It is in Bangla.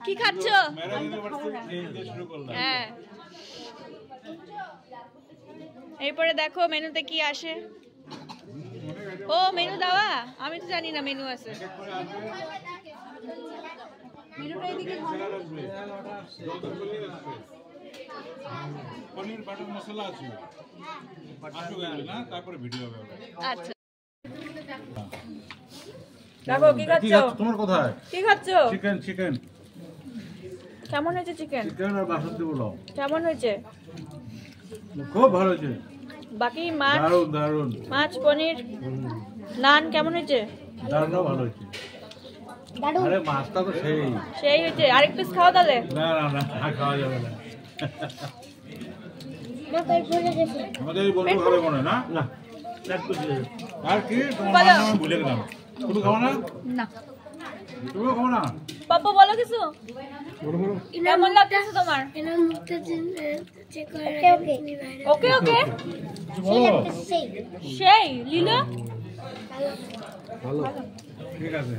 কি খাচ্ছ? হ্যাঁ, এরপরে দেখো মেনুতে কি আসে। ও মেনু দেওয়া, আমি তো জানি না মেনু আছে। পনির বাটার মশলা আছে, না তারপরে ভিডিও হবে। আচ্ছা দেখো কি খাচ্ছ? তোমার কোথায় কি খাচ্ছ? চিকেন। চিকেন কেমন হয়েছে চিকেন? চিকেন আর বাসন্তী পোলাও কেমন হয়েছে? খুব ভালো হয়েছে। বাকি মাছ, দারুন দারুন। মাছ পনির নান কেমন হয়েছে? দারুনও ভালো হয়েছে। আরে মাছটা তো সেই হয়েছে। আরেক পিস খাও তাহলে। না না না, খাওয়া যাবে না। আমাদের বন্ধু খাবে মনে না। না আর কি তোমার নাম আমি ভুলে গেলাম। তুমি খাও না? না তুমি খাও না? পাপা বলো কিছু। কেমন লাগতেছে তোমার? ওকে ওকে সেই লীলা ভালো ঠিক আছে।